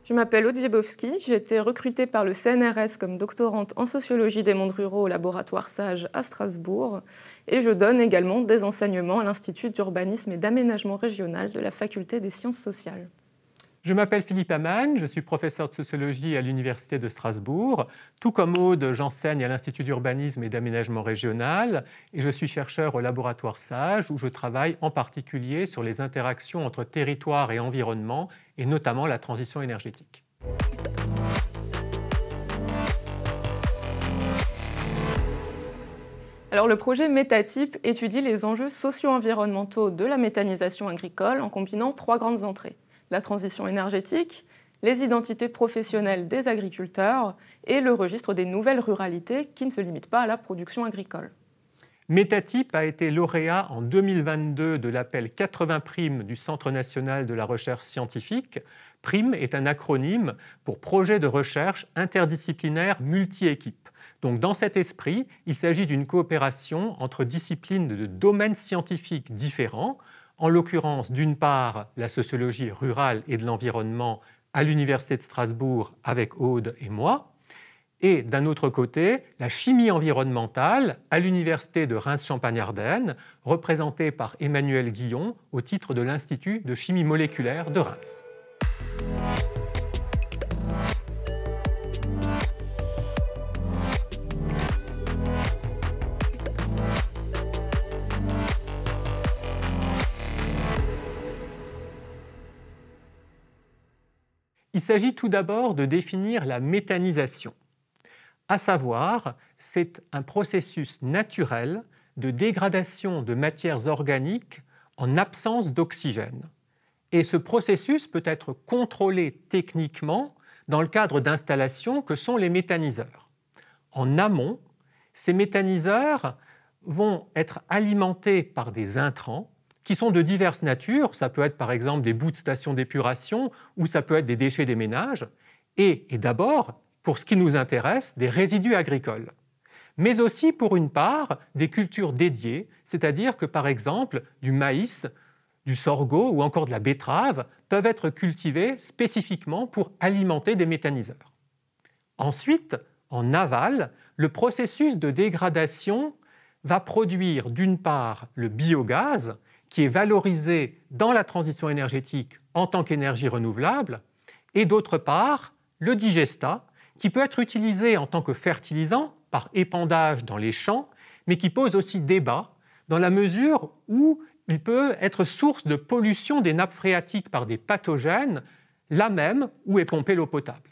Je m'appelle Aude Ziebowski, j'ai été recrutée par le CNRS comme doctorante en sociologie des mondes ruraux au laboratoire SAGE à Strasbourg et je donne également des enseignements à l'Institut d'urbanisme et d'aménagement régional de la Faculté des sciences sociales. Je m'appelle Philippe Amann, je suis professeur de sociologie à l'Université de Strasbourg. Tout comme Aude, j'enseigne à l'Institut d'urbanisme et d'aménagement régional et je suis chercheur au laboratoire SAGE où je travaille en particulier sur les interactions entre territoire et environnement et notamment la transition énergétique. Alors, le projet Métatype étudie les enjeux socio-environnementaux de la méthanisation agricole en combinant trois grandes entrées: la transition énergétique, les identités professionnelles des agriculteurs et le registre des nouvelles ruralités qui ne se limitent pas à la production agricole. Métatype a été lauréat en 2022 de l'appel 80 Prime du Centre national de la recherche scientifique. Prime est un acronyme pour projet de recherche interdisciplinaire multi-équipe. Donc dans cet esprit, il s'agit d'une coopération entre disciplines de domaines scientifiques différents, en l'occurrence d'une part la sociologie rurale et de l'environnement à l'Université de Strasbourg avec Aude et moi, et d'un autre côté la chimie environnementale à l'Université de Reims-Champagne-Ardenne, représentée par Emmanuel Guillon au titre de l'Institut de chimie moléculaire de Reims. Il s'agit tout d'abord de définir la méthanisation. À savoir, c'est un processus naturel de dégradation de matières organiques en absence d'oxygène. Et ce processus peut être contrôlé techniquement dans le cadre d'installations que sont les méthaniseurs. En amont, ces méthaniseurs vont être alimentés par des intrants qui sont de diverses natures. Ça peut être par exemple des bouts de stations d'épuration ou ça peut être des déchets des ménages. Et d'abord, pour ce qui nous intéresse, des résidus agricoles. Mais aussi pour une part, des cultures dédiées, c'est-à-dire que par exemple du maïs, du sorgho ou encore de la betterave peuvent être cultivés spécifiquement pour alimenter des méthaniseurs. Ensuite, en aval, le processus de dégradation va produire d'une part le biogaz, qui est valorisé dans la transition énergétique en tant qu'énergie renouvelable, et d'autre part, le digestat, qui peut être utilisé en tant que fertilisant par épandage dans les champs, mais qui pose aussi débat dans la mesure où il peut être source de pollution des nappes phréatiques par des pathogènes, là même où est pompée l'eau potable.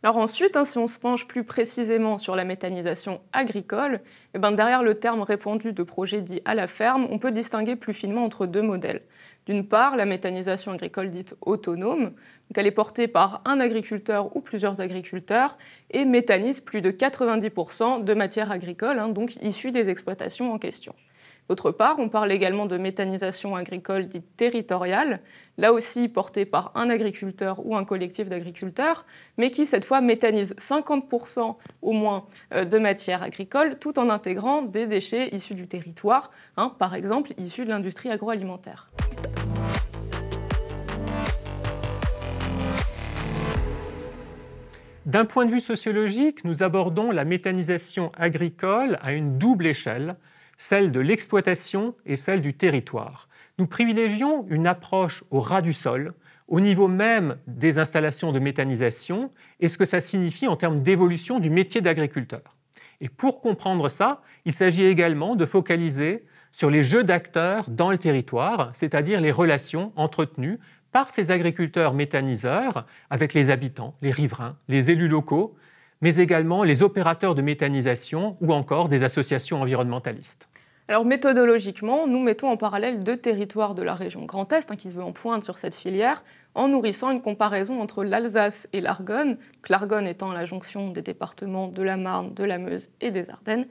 Alors ensuite, si on se penche plus précisément sur la méthanisation agricole, derrière le terme répandu de projet dit à la ferme, on peut distinguer plus finement entre deux modèles. D'une part, la méthanisation agricole dite autonome, donc elle est portée par un agriculteur ou plusieurs agriculteurs et méthanise plus de 90% de matières agricoles, donc issues des exploitations en question. D'autre part, on parle également de méthanisation agricole dite territoriale, là aussi portée par un agriculteur ou un collectif d'agriculteurs, mais qui cette fois méthanise 50% au moins de matières agricoles, tout en intégrant des déchets issus du territoire, par exemple issus de l'industrie agroalimentaire. D'un point de vue sociologique, nous abordons la méthanisation agricole à une double échelle, celle de l'exploitation et celle du territoire. Nous privilégions une approche au ras du sol, au niveau même des installations de méthanisation, et ce que ça signifie en termes d'évolution du métier d'agriculteur. Et pour comprendre ça, il s'agit également de focaliser sur les jeux d'acteurs dans le territoire, c'est-à-dire les relations entretenues par ces agriculteurs méthaniseurs avec les habitants, les riverains, les élus locaux, mais également les opérateurs de méthanisation ou encore des associations environnementalistes. Alors méthodologiquement, nous mettons en parallèle deux territoires de la région Grand Est qui se veulent en pointe sur cette filière, en nourrissant une comparaison entre l'Alsace et l'Argonne, l'Argonne étant la jonction des départements de la Marne, de la Meuse et des Ardennes,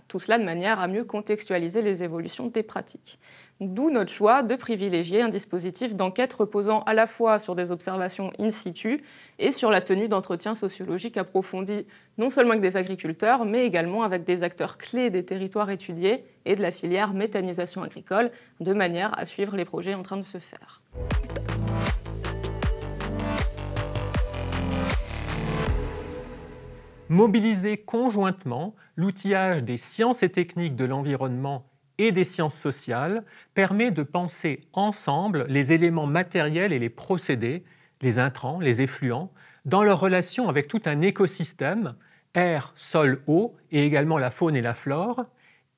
tout cela de manière à mieux contextualiser les évolutions des pratiques. D'où notre choix de privilégier un dispositif d'enquête reposant à la fois sur des observations in situ et sur la tenue d'entretiens sociologiques approfondis, non seulement avec des agriculteurs, mais également avec des acteurs clés des territoires étudiés et de la filière méthanisation agricole, de manière à suivre les projets en train de se faire. Mobiliser conjointement l'outillage des sciences et techniques de l'environnement et des sciences sociales permet de penser ensemble les éléments matériels et les procédés, les intrants, les effluents, dans leur relation avec tout un écosystème, air, sol, eau, et également la faune et la flore,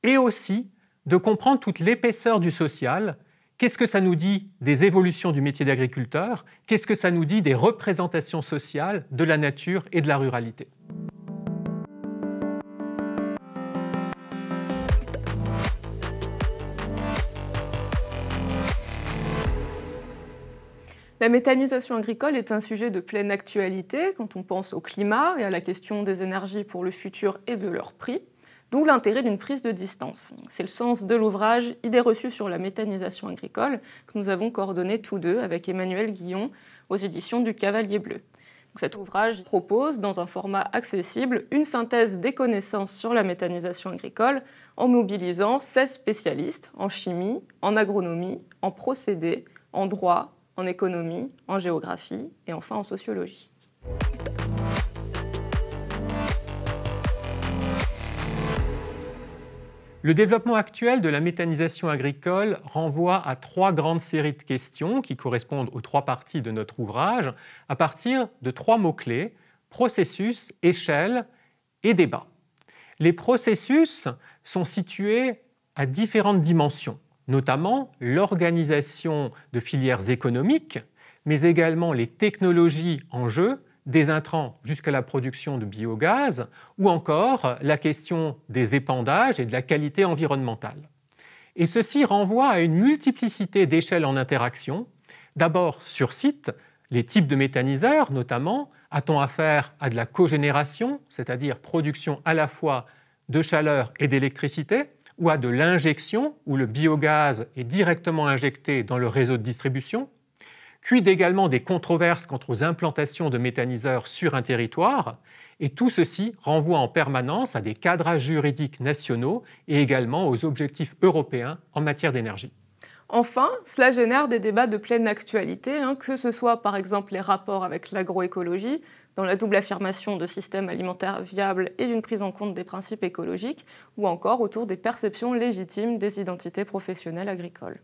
et aussi de comprendre toute l'épaisseur du social. Qu'est-ce que ça nous dit des évolutions du métier d'agriculteur? Qu'est-ce que ça nous dit des représentations sociales de la nature et de la ruralité? La méthanisation agricole est un sujet de pleine actualité quand on pense au climat et à la question des énergies pour le futur et de leur prix, d'où l'intérêt d'une prise de distance. C'est le sens de l'ouvrage « Idées reçues sur la méthanisation agricole » que nous avons coordonné tous deux avec Emmanuel Guillon aux éditions du Cavalier Bleu. Cet ouvrage propose, dans un format accessible, une synthèse des connaissances sur la méthanisation agricole en mobilisant 16 spécialistes en chimie, en agronomie, en procédés, en droit, en économie, en géographie et enfin en sociologie. Le développement actuel de la méthanisation agricole renvoie à 3 grandes séries de questions qui correspondent aux 3 parties de notre ouvrage à partir de 3 mots-clés: processus, échelle et débat. Les processus sont situés à différentes dimensions, notamment l'organisation de filières économiques, mais également les technologies en jeu, des intrants jusqu'à la production de biogaz, ou encore la question des épandages et de la qualité environnementale. Et ceci renvoie à une multiplicité d'échelles en interaction. D'abord sur site, les types de méthaniseurs notamment. A-t-on affaire à de la cogénération, c'est-à-dire production à la fois de chaleur et d'électricité, ou à de l'injection, où le biogaz est directement injecté dans le réseau de distribution? Quid également des controverses quant aux implantations de méthaniseurs sur un territoire, et tout ceci renvoie en permanence à des cadrages juridiques nationaux et également aux objectifs européens en matière d'énergie. Enfin, cela génère des débats de pleine actualité, que ce soit par exemple les rapports avec l'agroécologie, dans la double affirmation de systèmes alimentaires viables et d'une prise en compte des principes écologiques, ou encore autour des perceptions légitimes des identités professionnelles agricoles.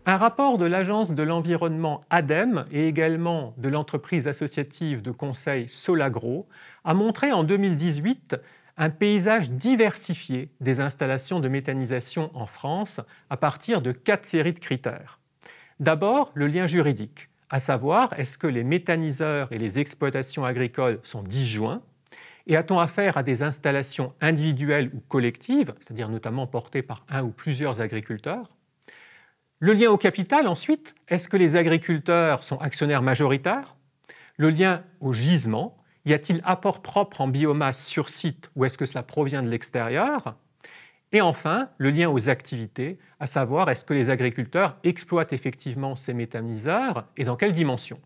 Un rapport de l'Agence de l'environnement ADEME et également de l'entreprise associative de conseil Solagro a montré en 2018 un paysage diversifié des installations de méthanisation en France à partir de 4 séries de critères. D'abord, le lien juridique, à savoir est-ce que les méthaniseurs et les exploitations agricoles sont disjoints et a-t-on affaire à des installations individuelles ou collectives, c'est-à-dire notamment portées par un ou plusieurs agriculteurs? Le lien au capital, ensuite, est-ce que les agriculteurs sont actionnaires majoritaires? Le lien au gisement, y a-t-il apport propre en biomasse sur site ou est-ce que cela provient de l'extérieur? Et enfin, le lien aux activités, à savoir est-ce que les agriculteurs exploitent effectivement ces méthaniseurs et dans quelle dimension?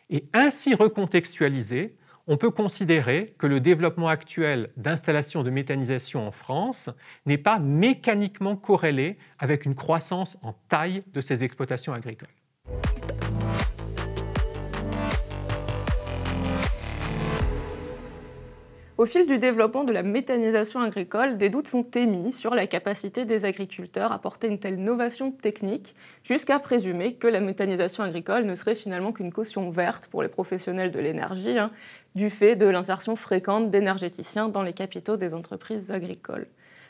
Et ainsi recontextualisé, on peut considérer que le développement actuel d'installations de méthanisation en France n'est pas mécaniquement corrélé avec une croissance en taille de ces exploitations agricoles. Au fil du développement de la méthanisation agricole, des doutes sont émis sur la capacité des agriculteurs à porter une telle novation technique, jusqu'à présumer que la méthanisation agricole ne serait finalement qu'une caution verte pour les professionnels de l'énergie, du fait de l'insertion fréquente d'énergéticiens dans les capitaux des entreprises agricoles.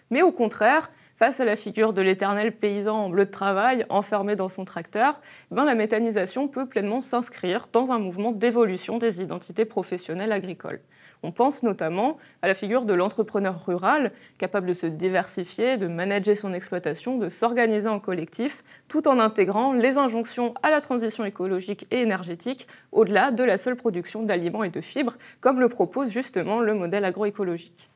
Mais au contraire, face à la figure de l'éternel paysan en bleu de travail, enfermé dans son tracteur, la méthanisation peut pleinement s'inscrire dans un mouvement d'évolution des identités professionnelles agricoles. On pense notamment à la figure de l'entrepreneur rural, capable de se diversifier, de manager son exploitation, de s'organiser en collectif, tout en intégrant les injonctions à la transition écologique et énergétique au-delà de la seule production d'aliments et de fibres, comme le propose justement le modèle agroécologique.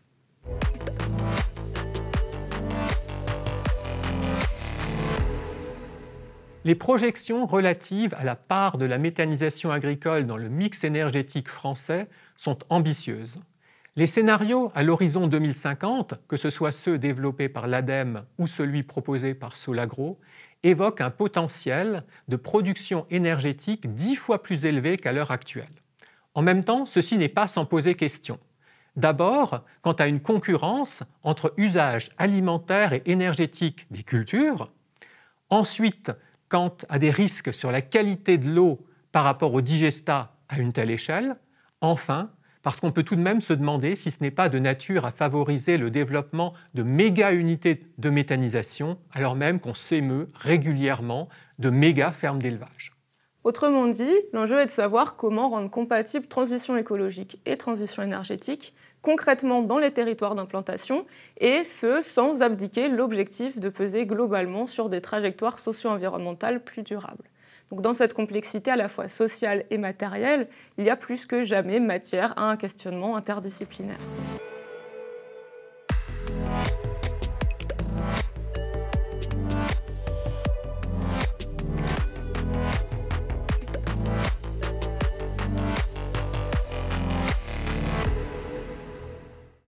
Les projections relatives à la part de la méthanisation agricole dans le mix énergétique français sont ambitieuses. Les scénarios à l'horizon 2050, que ce soit ceux développés par l'ADEME ou celui proposé par Solagro, évoquent un potentiel de production énergétique 10 fois plus élevé qu'à l'heure actuelle. En même temps, ceci n'est pas sans poser question. D'abord, quant à une concurrence entre usage alimentaire et énergétique des cultures. Ensuite, quant à des risques sur la qualité de l'eau par rapport au digestat à une telle échelle. Enfin, parce qu'on peut tout de même se demander si ce n'est pas de nature à favoriser le développement de méga-unités de méthanisation, alors même qu'on s'émeut régulièrement de méga-fermes d'élevage. Autrement dit, l'enjeu est de savoir comment rendre compatibles transition écologique et transition énergétique concrètement dans les territoires d'implantation, et ce, sans abdiquer l'objectif de peser globalement sur des trajectoires socio-environnementales plus durables. Donc dans cette complexité à la fois sociale et matérielle, il y a plus que jamais matière à un questionnement interdisciplinaire.